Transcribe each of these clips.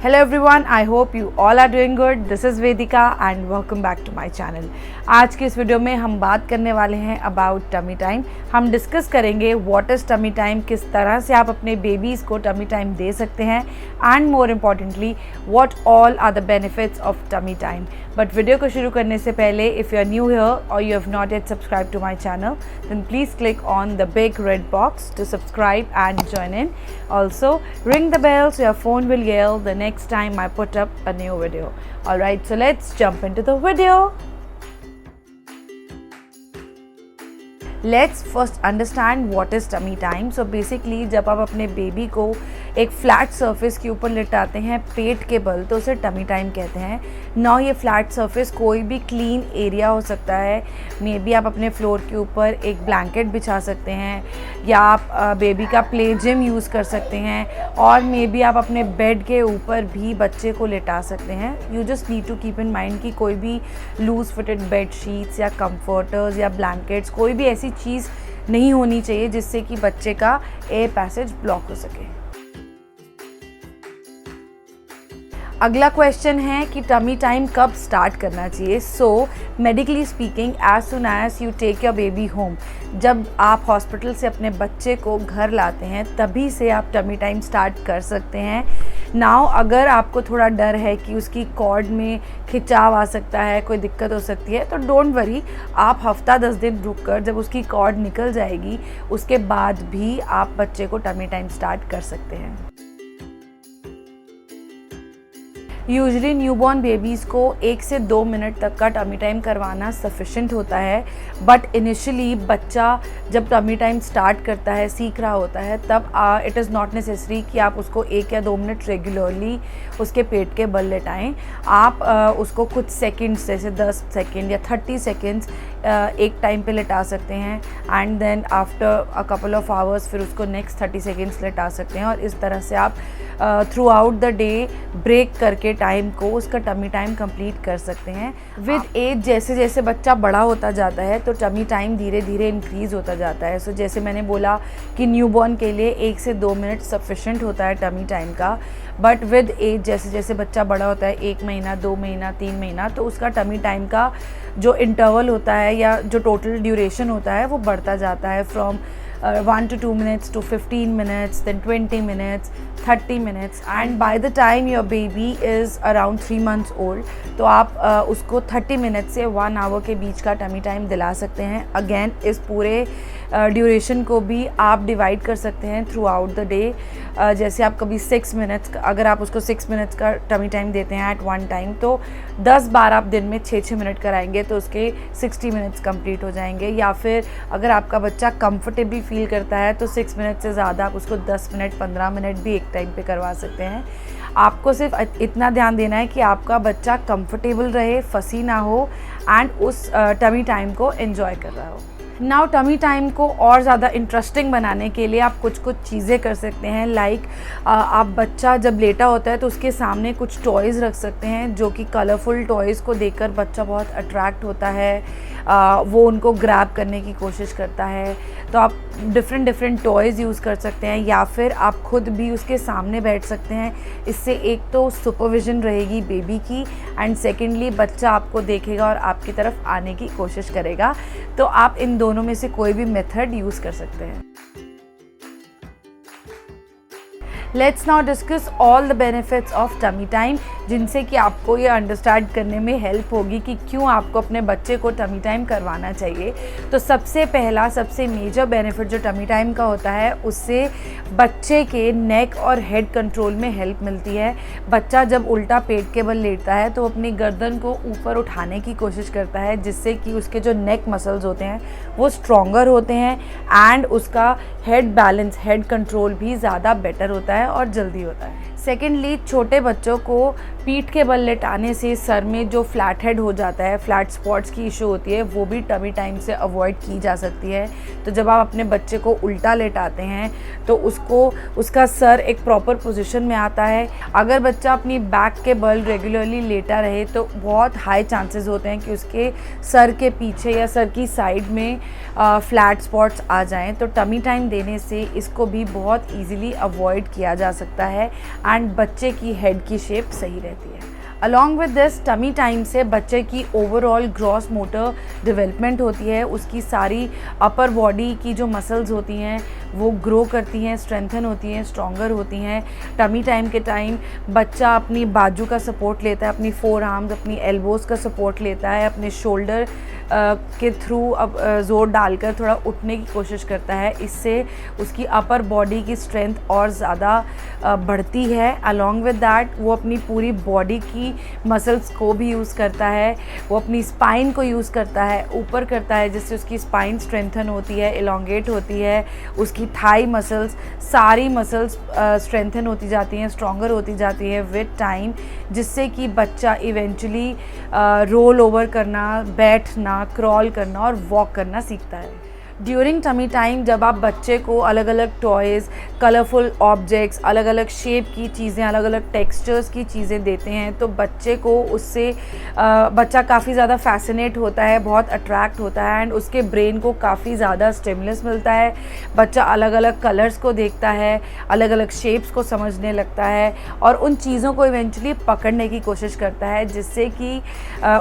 Hello everyone, I hope you all are doing good. This is Vedika and welcome back to my channel. आज की इस video में हम बात करने वाले हैं अबाउट टमी टाइम. हम डिस्कस करेंगे व्हाट इज़ टमी टाइम, किस तरह से आप अपने बेबीज़ को टमी टाइम दे सकते हैं and more importantly what all are the benefits of tummy time. But video को शुरू करने से पहले if you are new here और you have not yet subscribe to my channel then please click on the big red box to subscribe and join in. Also ring the bell so your phone will yell the next time I put up a new video. Alright, so let's jump into the video. Let's first understand what is tummy time. So basically जब आप अपने baby को एक flat surface के ऊपर लिटाते हैं पेट के बल तो उसे टमी टाइम कहते हैं. ना ये फ्लैट सरफेस कोई भी क्लीन एरिया हो सकता है. मे बी आप अपने फ्लोर के ऊपर एक ब्लैंकेट बिछा सकते हैं या आप बेबी का प्ले जिम यूज़ कर सकते हैं और मे बी आप अपने बेड के ऊपर भी बच्चे को लिटा सकते हैं. You just need to keep in mind कि कोई भी लूज़ फिटेड बेड शीट्स या कंफर्टर्स या ब्लैंकेट्स कोई भी ऐसी चीज़ नहीं होनी चाहिए जिससे कि बच्चे का एयर पैसेज ब्लॉक हो सके. अगला क्वेश्चन है कि टमी टाइम कब स्टार्ट करना चाहिए. So medically speaking as soon as you take your baby home, जब आप हॉस्पिटल से अपने बच्चे को घर लाते हैं तभी से आप टमी टाइम स्टार्ट कर सकते हैं. नाउ अगर आपको थोड़ा डर है कि उसकी कॉर्ड में खिंचाव आ सकता है, कोई दिक्कत हो सकती है, तो डोंट वरी, आप हफ्ता 10 दिन रुक कर जब उसकी कॉर्ड निकल जाएगी उसके बाद भी आप बच्चे को टमी टाइम स्टार्ट कर सकते हैं. यूजली न्यूबॉर्न बेबीज़ को 1 से 2 मिनट तक का टमी टाइम करवाना सफिशेंट होता है. बट इनिशियली बच्चा जब टमी टाइम स्टार्ट करता है, सीख रहा होता है, तब इट इज़ नॉट नेसेसरी कि आप उसको 1 या 2 मिनट रेगुलरली उसके पेट के बल लेटाएं. आप उसको कुछ सेकंड्स जैसे 10 सेकंड या 30 सेकंड्स एक टाइम पे लेटा सकते हैं and then after a couple of hours फिर उसको नेक्स्ट 30 सेकंड्स लेटा सकते हैं और इस तरह से आप throughout the day break करके टाइम को उसका टमी टाइम कंप्लीट कर सकते हैं. विद एज जैसे जैसे बच्चा बड़ा होता जाता है तो टमी टाइम धीरे धीरे इंक्रीज़ होता जाता है. सो जैसे मैंने बोला कि न्यूबॉर्न के लिए 1 से 2 मिनट सफिशेंट होता है टमी टाइम का. बट विद एज जैसे जैसे बच्चा बड़ा होता है 1 महीना 2 महीना 3 महीना तो उसका टमी टाइम का जो इंटरवल होता है या जो टोटल ड्यूरेशन होता है वो बढ़ता जाता है. From 1 to 2 minutes to 15 minutes, then 20 minutes, 30 minutes, and by the time your baby is around 3 months old, तो आप उसको 30 minutes से 1 hour के बीच का टमी टाइम दिला सकते हैं. अगेन इस पूरे ड्यूरेशन को भी आप डिवाइड कर सकते हैं थ्रू आउट द डे. जैसे आप कभी 6 मिनट्स, अगर आप उसको 6 मिनट्स का टमी टाइम देते हैं एट वन टाइम तो 10 बार आप दिन में 6-6 मिनट कराएंगे तो उसके 60 मिनट्स कंप्लीट हो जाएंगे. या फिर अगर आपका बच्चा कंफर्टेबल फील करता है तो 6 मिनट से ज़्यादा आप उसको 10 मिनट 15 मिनट भी एक टाइम पे करवा सकते हैं. आपको सिर्फ इतना ध्यान देना है कि आपका बच्चा कंफर्टेबल रहे, फंसी ना हो एंड उस टमी टाइम को एंजॉय कर रहा हो. नाउ टमी टाइम को और ज़्यादा इंटरेस्टिंग बनाने के लिए आप कुछ चीज़ें कर सकते हैं. लाइक आप बच्चा जब लेटा होता है तो उसके सामने कुछ टॉयज़ रख सकते हैं जो कि कलरफुल टॉयज़ को देखकर बच्चा बहुत अट्रैक्ट होता है, वो उनको ग्रैब करने की कोशिश करता है. तो आप डिफरेंट टॉयज़ यूज़ कर सकते हैं या फिर आप खुद भी उसके सामने बैठ सकते हैं. इससे एक तो सुपरविजन रहेगी बेबी की एंड सेकेंडली बच्चा आपको देखेगा और आपकी तरफ आने की कोशिश करेगा. तो आप इन दोनों में से कोई भी मेथड यूज़ कर सकते हैं. Let's now discuss all the benefits of tummy time, जिनसे कि आपको ये अंडरस्टैंड करने में हेल्प होगी कि क्यों आपको अपने बच्चे को टमी टाइम करवाना चाहिए. तो सबसे पहला सबसे मेजर बेनिफिट जो टमी टाइम का होता है उससे बच्चे के नेक और हेड कंट्रोल में हेल्प मिलती है. बच्चा जब उल्टा पेट के बल लेटता है तो अपनी गर्दन को ऊपर उठाने की कोशिश करता है जिससे कि उसके जो नेक मसल्स होते हैं वो स्ट्रॉन्गर होते हैं एंड उसका हेड बैलेंस, हेड कंट्रोल भी ज़्यादा बेटर होता है और जल्दी होता है. सेकेंडली छोटे बच्चों को पीठ के बल लेटाने से सर में जो फ्लैट हेड हो जाता है, फ्लैट स्पॉट्स की इशू होती है, वो भी टमी टाइम से अवॉइड की जा सकती है. तो जब आप अपने बच्चे को उल्टा लेटाते हैं तो उसका सर एक प्रॉपर पोजीशन में आता है. अगर बच्चा अपनी बैक के बल रेगुलरली लेटा रहे तो बहुत हाई चांसेस होते हैं कि उसके सर के पीछे या सर की साइड में फ्लैट स्पॉट्स आ जाएं. तो टमी टाइम देने से इसको भी बहुत ईजीली अवॉइड किया जा सकता है एंड बच्चे की हेड की शेप सही रहती है। Along with this tummy time से बच्चे की ओवरऑल ग्रॉस मोटर डेवलपमेंट होती है, उसकी सारी अपर बॉडी की जो मसल्स होती हैं वो ग्रो करती हैं, स्ट्रेंथन होती हैं, स्ट्रॉन्गर होती हैं। टमी टाइम के टाइम बच्चा अपनी बाजू का सपोर्ट लेता है, अपनी फोर आर्म्स, अपनी एल्बोज़ का सपोर्ट लेता है, अपने शोल्डर के थ्रू अब ज़ोर डालकर थोड़ा उठने की कोशिश करता है। इससे उसकी अपर बॉडी की स्ट्रेंथ और ज़्यादा बढ़ती है। अलॉन्ग विद दैट वो अपनी पूरी बॉडी की मसल्स को भी यूज़ करता है, वो अपनी स्पाइन को यूज़ करता है, ऊपर करता है, जिससे उसकी स्पाइन स्ट्रेंथन होती है, एलोंगेट होती है, उसकी थाई मसल्स, सारी मसल्स स्ट्रेंथन होती जाती हैं, स्ट्रॉन्गर होती जाती है विद टाइम, जिससे कि बच्चा इवेंचुअली रोल ओवर करना, बैठना, क्रॉल करना और वॉक करना सीखता है। ड्यूरिंग टमी टाइम जब आप बच्चे को अलग अलग टॉयज़, कलरफुल ऑब्जेक्ट्स, अलग अलग शेप की चीज़ें, अलग अलग टेक्सचर्स की चीज़ें देते हैं तो बच्चे को उससे बच्चा काफ़ी ज़्यादा फैसिनेट होता है, बहुत अट्रैक्ट होता है एंड उसके ब्रेन को काफ़ी ज़्यादा स्टिमुलस मिलता है। बच्चा अलग अलग कलर्स को देखता है, अलग अलग शेप्स को समझने लगता है और उन चीज़ों को इवेंचुअली पकड़ने की कोशिश करता है, जिससे कि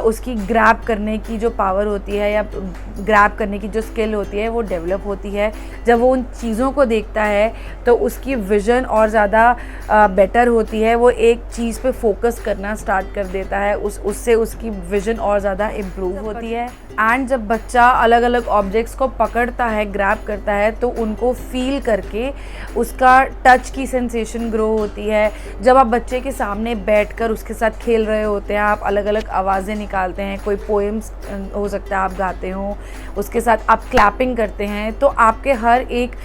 उसकी ग्रैब करने की जो पावर होती है या ग्रैब करने की जो स्किल होती है वो डेवलप होती है। जब वो उन चीज़ों को देखता है तो उसकी विज़न और ज़्यादा बेटर होती है, वो एक चीज़ पे फोकस करना स्टार्ट कर देता है, उससे उसकी विज़न और ज़्यादा इम्प्रूव होती है। एंड जब बच्चा अलग अलग ऑब्जेक्ट्स को पकड़ता है, ग्रैब करता है, तो उनको फील करके उसका टच की सेंसेशन ग्रो होती है। जब आप बच्चे के सामने बैठकर उसके साथ खेल रहे होते हैं, आप अलग अलग आवाज़ें निकालते हैं, कोई पोएम्स हो सकता है आप गाते हो, उसके साथ आप क्लैपिंग करते हैं, तो आपके हर एक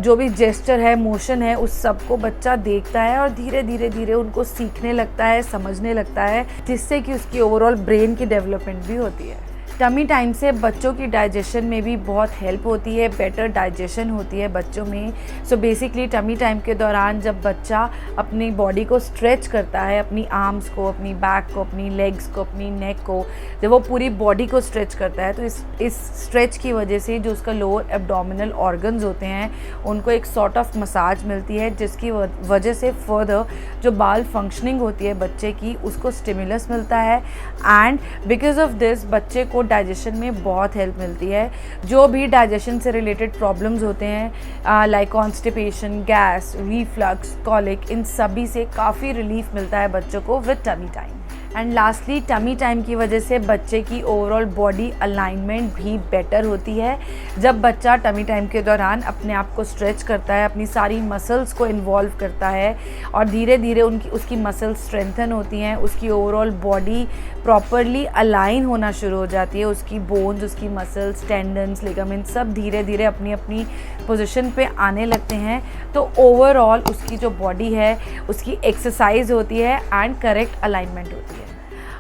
जो भी जेस्चर है, मोशन है, उस सब को बच्चा देखता है और धीरे धीरे धीरे उनको सीखने लगता है, समझने लगता है, जिससे कि उसकी ओवरऑल ब्रेन की डेवलपमेंट भी होती है। टमी टाइम से बच्चों की डाइजेशन में भी बहुत हेल्प होती है, बेटर डाइजेशन होती है बच्चों में। सो बेसिकली टमी टाइम के दौरान जब बच्चा अपनी बॉडी को स्ट्रेच करता है, अपनी आर्म्स को, अपनी बैक को, अपनी लेग्स को, अपनी नेक को, जब वो पूरी बॉडी को स्ट्रेच करता है तो इस स्ट्रेच की वजह से जो उसका लोअर एब्डोमिनल ऑर्गन्स होते हैं उनको एक सॉर्ट ऑफ मसाज मिलती है, जिसकी वजह से फर्दर जो बाल फंक्शनिंग होती है बच्चे की उसको स्टिमुलस मिलता है एंड बिकॉज ऑफ दिस बच्चे को डाइजेशन में बहुत हेल्प मिलती है। जो भी डाइजेशन से रिलेटेड प्रॉब्लम्स होते हैं like constipation, gas, reflux, colic, इन सभी से काफ़ी रिलीफ मिलता है बच्चों को with tummy time. And lastly tummy time की वजह से बच्चे की ओवरऑल बॉडी अलाइनमेंट भी बेटर होती है। जब बच्चा टमी टाइम के दौरान अपने आप को स्ट्रेच करता है, अपनी सारी मसल्स को इन्वॉल्व करता है और धीरे धीरे उसकी मसल्स स्ट्रेंथन होती हैं, उसकी ओवरऑल बॉडी प्रॉपरली अलाइन होना शुरू हो जाती है, उसकी बोन्स, उसकी मसल्स, टेंडन्स, लिगामेंट सब धीरे धीरे अपनी अपनी पोजीशन पे आने लगते हैं, तो ओवरऑल उसकी जो बॉडी है उसकी एक्सरसाइज होती है एंड करेक्ट अलाइनमेंट होती है।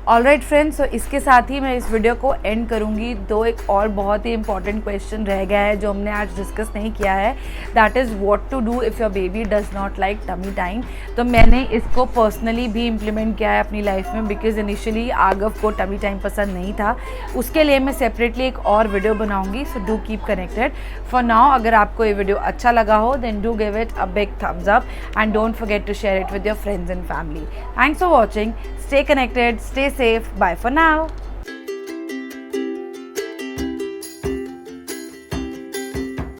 ऑलराइट फ्रेंड्स, तो इसके साथ ही मैं इस वीडियो को एंड करूँगी। एक और बहुत ही इंपॉर्टेंट क्वेश्चन रह गया है जो हमने आज डिस्कस नहीं किया है, that is what to do if your baby does not like tummy time. तो मैंने इसको पर्सनली भी इम्प्लीमेंट किया है अपनी लाइफ में, बिकॉज इनिशियली आगव को टमी टाइम पसंद नहीं था। उसके लिए मैं सेपरेटली एक और वीडियो बनाऊँगी, so do keep connected. For now अगर आपको ये वीडियो अच्छा लगा हो then do give it a big thumbs up and don't forget to share it with your friends and family. Thanks for watching, stay connected, stay safe, bye for now.